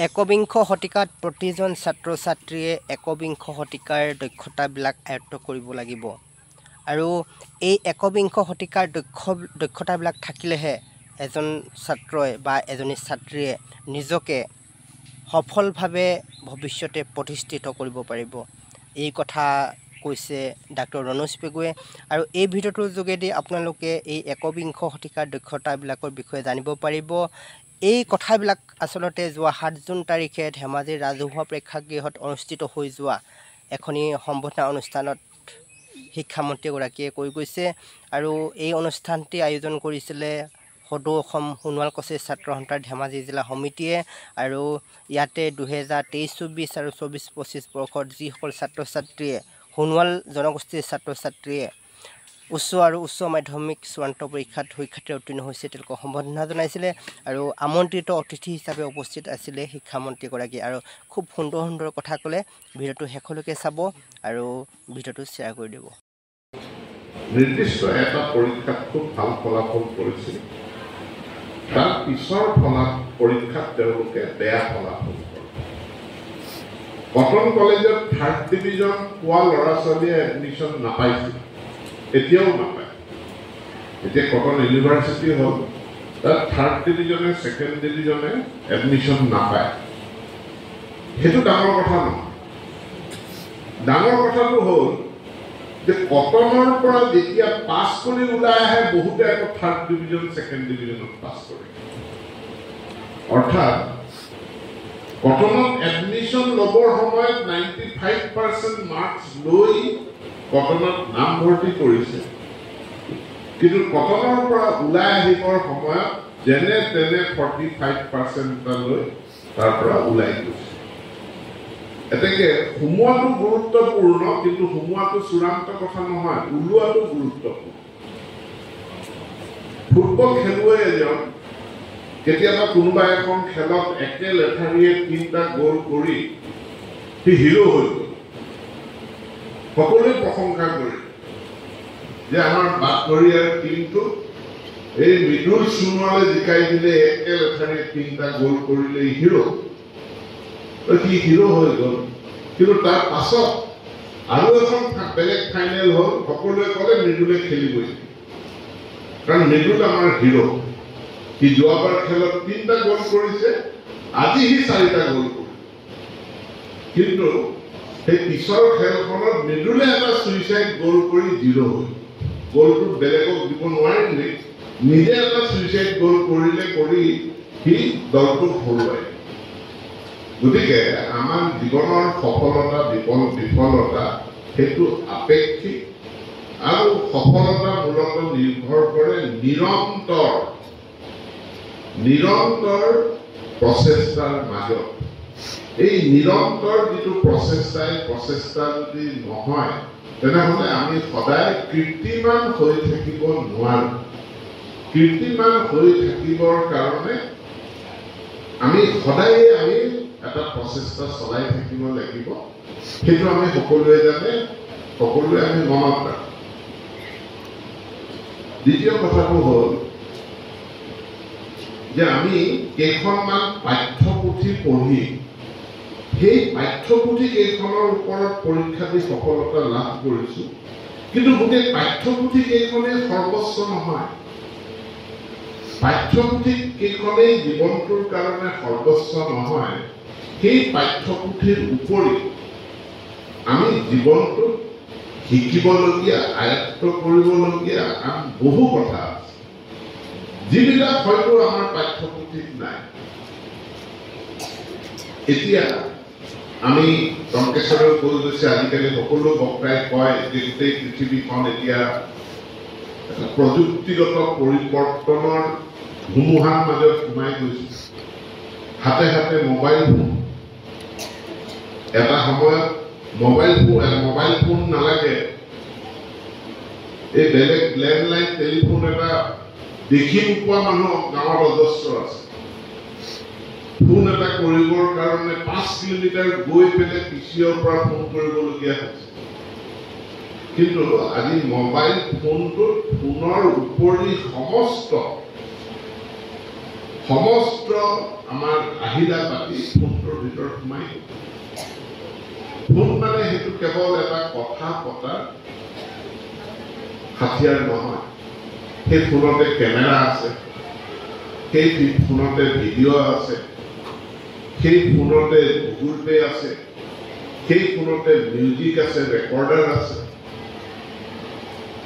একবিংশ শতিকাত প্ৰতিজন ছাত্ৰ ছাত্ৰীয়ে একবিংশ শতিকাৰ দক্ষতাবিলাক আয়ত্ত কৰিব লাগিব আৰু এই একবিংশ শতিকাৰ দক্ষতাবিলাক থাকিলেহে এজন ছাত্ৰই বা এজনী ছাত্ৰীয়ে নিজকে সফলভাৱে ভৱিষ্যতে প্ৰতিষ্ঠিত কৰিব পাৰিব। এই কথা কৈছে ডাক্তৰ ৰনোজ পেগুৱে আৰু এই ভিডিঅ'টোৰ যোগেদি আপোনালোকে এই একবিংশ শতিকাৰ দক্ষতাবিলাকৰ বিষয়ে জানিব পাৰিব। এই কথাবিলাক আসলতে যোৱা ৭ জুন তাৰিখে ধেমাজিৰ ৰাজহুৱা প্ৰেক্ষাগৃহত অনুষ্ঠিত হৈ যোৱা এখনি সম্বোধনা অনুষ্ঠানত শিক্ষামন্ত্ৰীগৰাকীয়ে কৈ গৈছে আৰু এই অনুষ্ঠানটি আয়োজন কৰিছিলে সদৌ অসম সোণোৱাল কছাৰী ছাত্ৰ সন্থাৰ ধেমাজি জিলা সমিতিয়ে আৰু ইয়াতে 2023-24 আৰু 24-25 বৰ্ষত যিসকল ছাত্ৰ ছাত্ৰীয়ে সোণোৱাল জনগোষ্ঠীৰ ছাত্ৰ ছাত্ৰীয়ে উচ্চ আৰু উচ্চ মাধ্যমিক চূড়ান্ত পৰীক্ষাত সুখ্যাতিৰে উত্তীৰ্ণ হৈছে তেওঁলোকক সম্বোধনা জনাইছিলে আৰু আমন্ত্ৰিত অতিথি হিচাপে উপস্থিত আছিলে শিক্ষামন্ত্ৰীগৰাকী আৰু খুব সুন্দৰ সুন্দৰ কথা ক'লে। ভিডিঅ'টো শেষলৈকে চাব আৰু ভিডিঅ'টো শ্বেয়াৰ কৰি দিব। নিৰ্দিষ্ট এটা পৰীক্ষাত খুব ভাল ফলাফল কৰিছিল, তাৰ পিছৰ পৰীক্ষাত তেওঁলোকে বেয়া ফলাফল কৰে। কটন কলেজত 3rd ডিভিজন পোৱা ল'ৰা ছোৱালীয়ে এডমিশ্যন নাপাইছিল, এতিয়াও নাপায়। এতিয়া কটন ইউনিভাৰ্চিটি হ'ল, তাত 3rd ডিভিজনে 2nd ডিভিজনে এডমিশ্যন নাপায়। সেইটো ডাঙৰ কথা নহয়। ডাঙৰ কথাটো হ'ল যে কটনৰ পৰা যেতিয়া পাছ কৰি ওলাই আহে বহুতে আকৌ 3rd ডিভিজন 2nd ডিভিজনত পাছ কৰে। অৰ্থাৎ কটনত এডমিশ্যন ল'বৰ সময়ত 95% মাৰ্কছ লৈ কটনত নাম ভৰ্তি কৰিছে, কিন্তু কটনৰ পৰা ওলাই আহিবৰ সময়ত যেনে তেনে 45% লৈ তাৰ পৰা ওলাই গৈছে। এতেকে সোমোৱাটো গুৰুত্বপূৰ্ণ, কিন্তু সোমোৱাটো চূড়ান্ত কথা নহয়, ওলোৱাটো গুৰুত্বপূৰ্ণ। ফুটবল খেলুৱৈ এজন কেতিয়াবা কোনোবা এখন খেলত একে লেঠাৰিয়ে 3টা গ'ল কৰি সি হিৰো হৈ গ'ল। সকলোৱে প্ৰশংসা কৰে যে আমাৰ বাকৰিয়াৰ টিমটো এই মৃদুল সোণোৱালে জিকাই দিলে, একে লেঠাৰিয়ে 3টা গ'ল কৰিলে হিৰো। সি হিৰো হৈ গ'ল, কিন্তু তাৰ পাছত আৰু এখন বেলেগ ফাইনেল হ'ল, সকলোৱে ক'লে মৃদুলে খেলিবই, কাৰণ মৃদুল আমাৰ হিৰো। সি যোৱাবাৰ খেলত 3টা গ'ল কৰিছে, আজি সি 4টা গ'ল কৰিছে। কিন্তু সেই পিছৰ খেলখনত মৃদুলে এটা চুইচাইড গ'ল কৰি 0 হ'ল। গ'লটো বেলেগক দিব নোৱাৰিলে, নিজে এটা চুইচাইড গ'ল কৰি সি দলটোক হৰুৱাই। গতিকে আমাৰ জীৱনৰ সফলতা বিফলতা সেইটো আপেক্ষিক আৰু সফলতা মূলত নিৰ্ভৰ কৰে নিৰন্তৰ প্ৰচেষ্টাৰ মাজত। এই নিৰন্তৰ যিটো প্ৰচেষ্টা যদি নহয়, তেনেহ'লে আমি সদায় কীৰ্তিমান হৈ থাকিব নোৱাৰো। কীৰ্তিমান হৈ থাকিবৰ কাৰণে আমি সদায় এটা প্ৰচেষ্টা চলাই থাকিব লাগিব। সেইটো আমি সকলোৱে জানে, সকলোৱে আমি মনত ৰাখোঁ। দ্বিতীয় কথাটো হ'ল যে আমি কেইখনমান পাঠ্যপুথি পঢ়ি সেই পাঠ্যপুথি কেইখনৰ ওপৰত পৰীক্ষা দি সফলতা লাভ কৰিছোঁ, কিন্তু গোটেই পাঠ্যপুথি কেইখনেই সৰ্বস্ব নহয়। পাঠ্যপুথি কেইখনেই জীৱনটোৰ কাৰণে সৰ্বস্ব নহয়। সেই পাঠ্যপুথিৰ উপৰি আমি জীৱনটোত শিকিবলগীয়া, আয়ত্ত কৰিবলগীয়া আন বহু কথা আছে, যিবিলাক হয়তো আমাৰ পাঠ্যপুথিত নাই। এতিয়া আমি টংকেশ্বৰেও কৈ গৈছে, আজিকালি সকলো বক্তাই কয় যে গোটেই পৃথিৱীখন এতিয়া প্ৰযুক্তিগত পৰিৱৰ্তনৰ ধুমুহাৰ মাজত সোমাই গৈছে। হাতে হাতে মোবাইল ফোন। এটা সময়ত মোবাইল ফোন নালাগে, এই বেলেগ লেণ্ডলাইন টেলিফোন এটা দেখি নোপোৱা মানুহ গাঁৱত অজস্ৰ আছে। ফোন এটা কৰিবৰ কাৰণে 5 কিলোমিটাৰ গৈ পেলাই পিচিঅ'ৰ পৰা ফোন কৰিবলগীয়া হৈছে। কিন্তু আজি মোবাইল ফোনটোত ফোনৰ উপৰি সমস্ত সমস্ত আমাৰ আহিলা পাতি ফোনটোৰ ভিতৰত সোমাই ফোন মানে সেইটো কেৱল এটা কথা পতা হাতিয়াৰ নহয় সেই ফোনতে কেমেৰা আছে সেই ফোনতে ভিডিঅ' আছে সেই ফোনতে গুগল পে আছে সেই ফোনতে মিউজিক আছে ৰেকৰ্ডাৰ আছে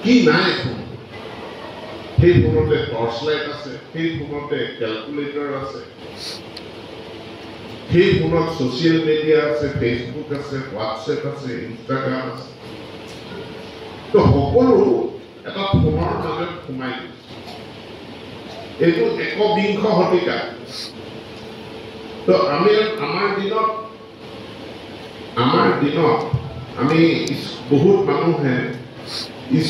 কি নাই ফোন সেই ফোনতে টৰ্চ লাইট আছে সেই ফোনতে কেলকুলেটৰ আছে সেই ফোনত ছ'চিয়েল মিডিয়া আছে ফেচবুক আছে হোৱাটছএপ আছে ইনষ্টাগ্ৰাম আছে তো সকলো এটা ফোনৰ মাজত সোমাই গৈছে এইটো একবিংশ শতিকা তো আমি আমাৰ দিনত আমি বহুত মানুহে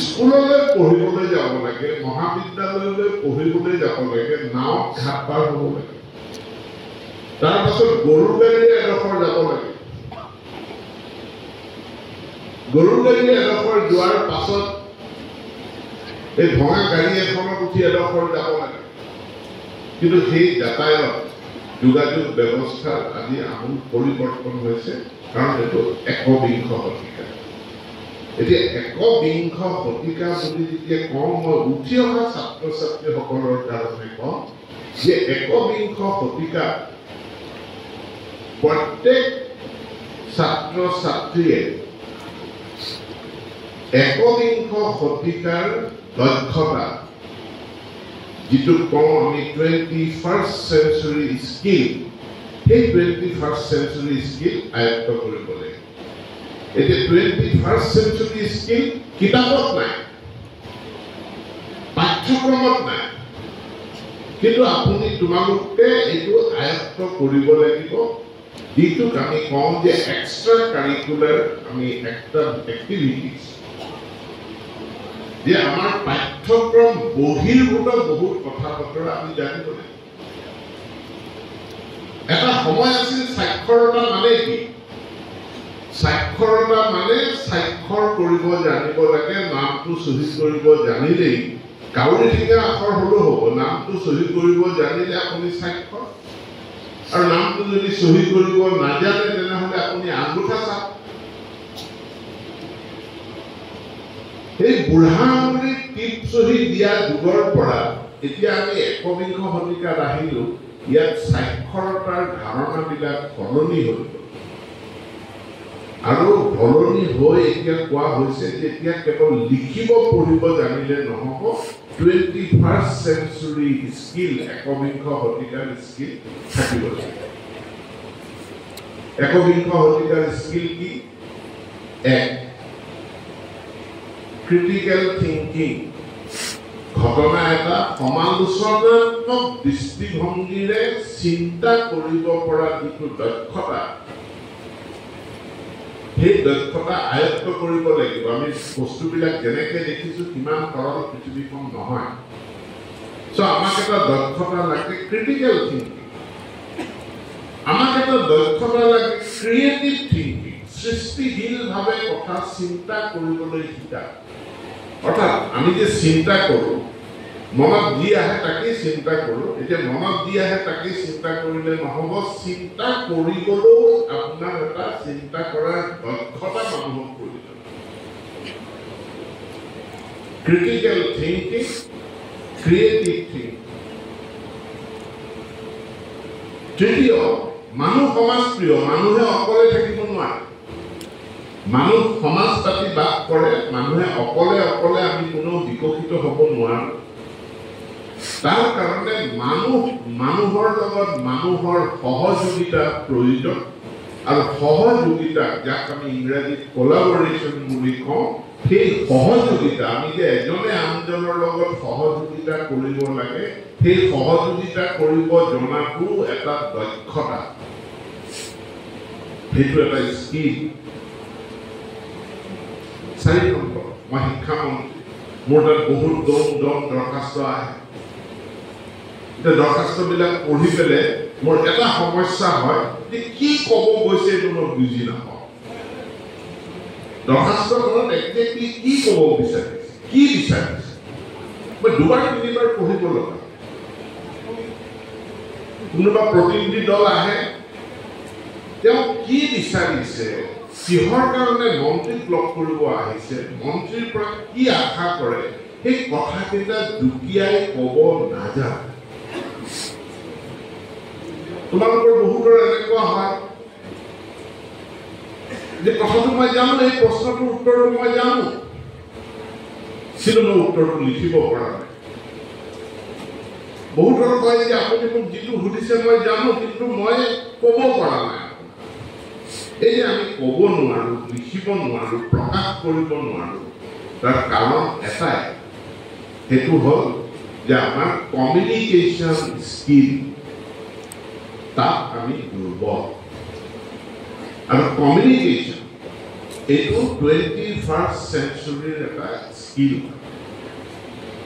স্কুললৈ পঢ়িবলৈ যাব লাগে মহাবিদ্যালয়লৈ পঢ়িবলৈ যাব লাগে নাৱত ঘাট পাৰ হ'ব লাগে তাৰ পাছত গৰু গাড়ীৰে এডোখৰ যাব লাগে গৰু গাড়ীৰে এডোখৰ যোৱাৰ পাছত এই ভঙা গাড়ী এখনত উঠি এডোখৰ যাব লাগে কিন্তু সেই যাতায়াত যোগাযোগ ব্যৱস্থা আদি আমূল পৰিৱৰ্তন হৈছে কাৰণ এইটো একবিংশ শতিকা এতিয়া একবিংশ শতিকা বুলি যেতিয়া কওঁ মই উঠি অহা ছাত্ৰ ছাত্ৰীসকলৰ কাৰণে কওঁ যে একবিংশ শতিকা প্ৰত্যেক ছাত্ৰ ছাত্ৰীয়ে একবিংশ শতিকাৰ দক্ষতা যিটো কওঁ আমি 21st century স্কিল সেই 21st century স্কিল আয়ত্ত কৰিব লাগে এতিয়া 21st century স্কিল কিতাপত নাই পাঠ্যক্ৰমত নাই কিন্তু আপুনি তোমালোকে এইটো আয়ত্ত কৰিব লাগিব যিটোক আমি কওঁ যে এক্সট্ৰা কাৰিকুলাৰ আমি এক্টিভিটিজ যে আমাৰ পাঠ্যক্ৰম বহিৰ্ভূত বহুত কথা বতৰা আমি জানিব লাগিব এটা সময় আছিল সাক্ষৰতা মানে কি সাক্ষৰতা মানে স্বাক্ষৰ কৰিব জানিব লাগে নামটো চহী কৰিব জানিলেই কাউৰী ঠেঙা আখৰ হ'লেও হ'ব নামটো চহী কৰিব জানিলে আপুনি স্বাক্ষৰ আৰু নামটো যদি চহী কৰিব নাজানে তেনেহ'লে আপুনি আঙুঠা চাপ এই বুঢ়া আঙুলিৰ টিপ চহী দিয়া যুগৰ পৰা এতিয়া আমি একবিংশ শতিকাত আহিলো ইয়াত স্বাক্ষৰতাৰ ধাৰণাবিলাক সলনি হৈ গ'ল আৰু সলনি হৈ এতিয়া কোৱা হৈছে যে এতিয়া কেৱল লিখিব পঢ়িব জানিলে নহ'ব 21st century স্কিল একবিংশ শতিকাৰ স্কিল থাকিব লাগিব একবিংশ শতিকাৰ স্কিল কি এক ক্ৰিটিকেল থিংকিং ঘটনা এটা সমালোচনাত্মক দৃষ্টিভংগীৰে চিন্তা কৰিব পৰা যিটো দক্ষতা সেই দক্ষতা আয়ত্ত কৰিব লাগিব আমি বস্তুবিলাক যেনেকৈ দেখিছোঁ কিমান সৰল পৃথিৱীখন নহয় আমাক এটা দক্ষতা লাগে ক্ৰিটিকেল থিংকিং আমাক এটা দক্ষতা লাগে ক্ৰিয়েটিভ থিংকিং সৃষ্টিশীলভাৱে কথা চিন্তা কৰিবলৈ শিকা অৰ্থাৎ আমি যে চিন্তা কৰোঁ মনত যি আহে তাকেই চিন্তা কৰোঁ এতিয়া মনত যি আহে তাকেই চিন্তা কৰিলে নহ'ব চিন্তা কৰিবলৈও আপোনাৰ এটা চিন্তা কৰাৰ দক্ষতা মানুহক প্ৰয়োজন ক্ৰিটিকেল থিংকিং ক্ৰিয়েটিভ থিংকিং তৃতীয় মানুহ সমাজপ্ৰিয় মানুহে অকলে থাকিব নোৱাৰে মানুহ সমাজ পাতি বাস কৰে মানুহে অকলে অকলে আমি কোনো বিকশিত হ'ব নোৱাৰোঁ তাৰ কাৰণে মানুহৰ লগত মানুহৰ সহযোগিতা প্ৰয়োজন আৰু সহযোগিতা যাক আমি ইংৰাজীত কোলাবৰেশ্যন বুলি কওঁ সেই সহযোগিতা আমি যে এজনে আনজনৰ লগত সহযোগিতা কৰিব লাগে সেই সহযোগিতা কৰিব জনাটো এটা দক্ষতা সেইটো এটা স্কিল 4 নম্বৰ মই শিক্ষামন্ত্ৰী মোৰ তাত বহুত দম দৰখাস্ত আহে এতিয়া দৰখাস্তবিলাক পঢ়ি পেলাই মোৰ এটা সমস্যা হয় যে কি ক'ব গৈছে এইটো মই বুজি নাপাওঁ দৰখাস্তখনত একজেক্টলি কি ক'ব বিচাৰিছে মই দুবাৰ তিনিবাৰ পঢ়িব লগা কোনোবা প্ৰতিনিধি দল আহে তেওঁ কি বিচাৰিছে কিহৰ কাৰণে মন্ত্ৰীক লগ কৰিব আহিছে মন্ত্ৰীৰ পৰা কি আশা কৰে সেই কথাকেইটা দুকিয়াই ক'ব নাযায় তোমালোকৰ বহুতৰ এনেকুৱা হয় যে কথাটো মই জানো এই প্ৰশ্নটোৰ উত্তৰটো মই জানো কিন্তু মই উত্তৰটো লিখিব পৰা নাই বহুতৰ কয় যে আপুনি মোক যিটো সুধিছে মই জানো কিন্তু মই ক'ব পৰা নাই এই যে আমি ক'ব নোৱাৰো লিখিব নোৱাৰো প্ৰকাশ কৰিব নোৱাৰো তাৰ কাৰণ এটাই সেইটো হ'ল যে আমাৰ কমিউনিকেশ্যন স্কিল তাক আমি দুৰ্বল আৰু কমিউনিকেশ্যন এইটো 21st centuryৰ এটা স্কিল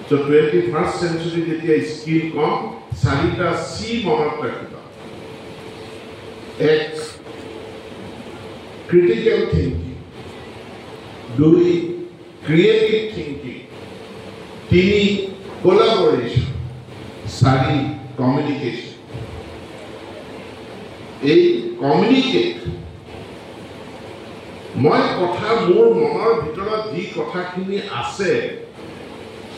So 21st century যেতিয়া স্কিল কম চাৰিটা চি মনত ৰাখিবা এক critical thinking, 2 creative thinking, 3 collaboration, 4 communication. এই communicate মই কথা মোৰ মনৰ ভিতৰত যি কথাখিনি আছে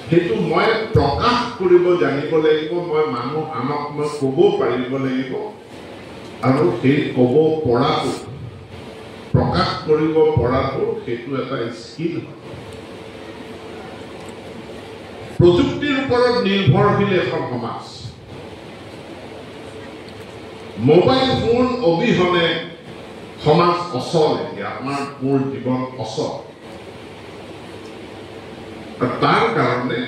সেইটো মই প্ৰকাশ কৰিব জানিব লাগিব মই মানুহ আনক মই ক'ব পাৰিব লাগিব আৰু সেই ক'ব পৰাটো প্ৰকাশ কৰিব পৰাটো সেইটো এটা স্কিল প্ৰযুক্তিৰ ওপৰত নিৰ্ভৰশীল এখন সমাজ মোবাইল ফোন অবিহনে সমাজ অচল এতিয়া আমাৰ মোৰ জীৱন অচল তাৰ কাৰণে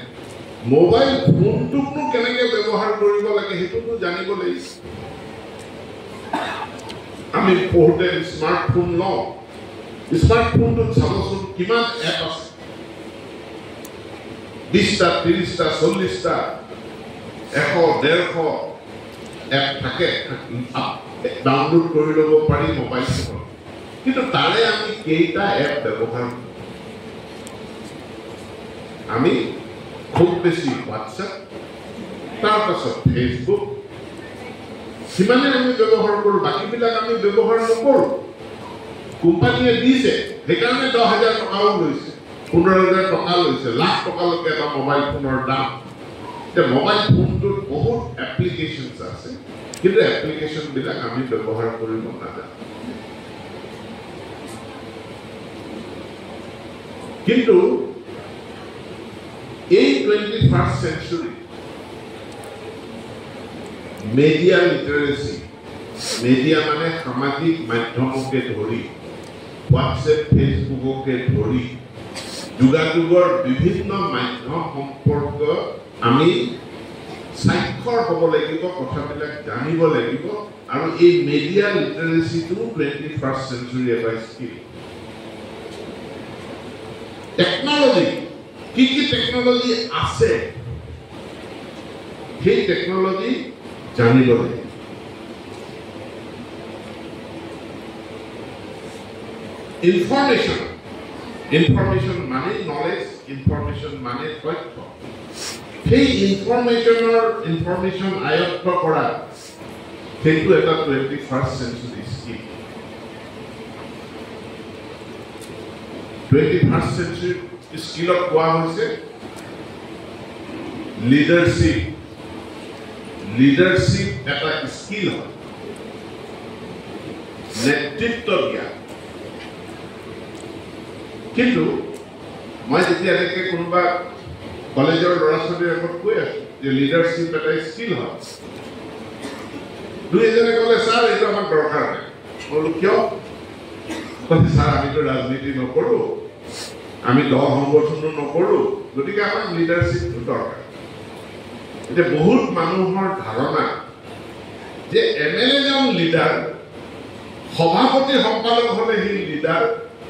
মোবাইল ফোনটোকনো কেনেকৈ ব্যৱহাৰ কৰিব লাগে সেইটোতো জানিব লাগিব আমি পঢ়োতে স্মাৰ্টফোন লওঁ স্মাৰ্টফোনটোত চাবচোন কিমান এপ আছে 20টা 30টা 40টা 100-150 এপ থাকে ডাউনলোড কৰি ল'ব পাৰি মোবাইল ফোনত কিন্তু তাৰে আমি কেইটা এপ ব্যৱহাৰ কৰোঁ আমি খুব বেছি হোৱাটছএপ তাৰপাছত ফেচবুক সিমানে আমি ব্যৱহাৰ কৰোঁ বাকীবিলাক আমি ব্যৱহাৰ নকৰোঁ কোম্পানীয়ে দিছে সেইকাৰণে 10,000 টকাও লৈছে 15,000 টকা লৈছে লাখ টকালৈকে এটা মোবাইল ফোনৰ দাম এতিয়া মোবাইল ফোনটোত বহুত এপ্লিকেশ্যনছ আছে কিন্তু এপ্লিকেশ্যনবিলাক আমি ব্যৱহাৰ কৰিব নাজানো কিন্তু এই 21st century media literacy media মানে সামাজিক মাধ্যমকে ধৰি WhatsApp ফেচবুককে ধৰি যোগাযোগৰ বিভিন্ন মাধ্যম সম্পৰ্ক আমি সাক্ষৰ হ'ব লাগিব কথাবিলাক জানিব লাগিব আৰু এই media literacy টো 21st century এটা স্কিল টেকনলজি কি টেকনলজি আছে সেই টেকনলজি জানিব লাগিব ইনফৰমেশ্যন মানে নলেজ ইনফৰমেশ্যন মানে তথ্য সেই ইনফৰমেশ্যন আয়ত্ত কৰা সেইটো এটা 21st century skill 21st century স্কিলত কোৱা হৈছে লিডাৰশ্বিপ এটা স্কিল হয় নেতৃত্ব দিয়া কিন্তু মই যেতিয়া এনেকৈ কোনোবা কলেজৰ ল'ৰা ছোৱালীৰ আগত কৈ আছো যে লিডাৰশ্বিপ এটা স্কিল হয় দুই এজনে ক'লে ছাৰ এইটো আমাক দৰকাৰ নাই ক'লো কিয় কৈছে ছাৰ আমিতো ৰাজনীতি নকৰোঁ আমি দল সংগঠনো নকৰোঁ গতিকে আমাক লিডাৰশ্বিপটো দৰকাৰ এতিয়া বহুত মানুহৰ ধাৰণা যে এজন লিডাৰ সভাপতি সম্পাদক হ'লে সি লিডাৰ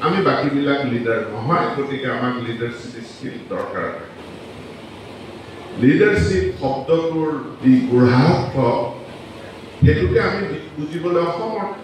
আমি বাকীবিলাক লিডাৰ নহয় গতিকে আমাক লিডাৰশ্বিপ স্কিল দৰকাৰ লিডাৰশ্বিপ শব্দটোৰ যি গূঢ়াৰ্থ সেইটোকে আমি বুজিবলৈ অসমৰ্থ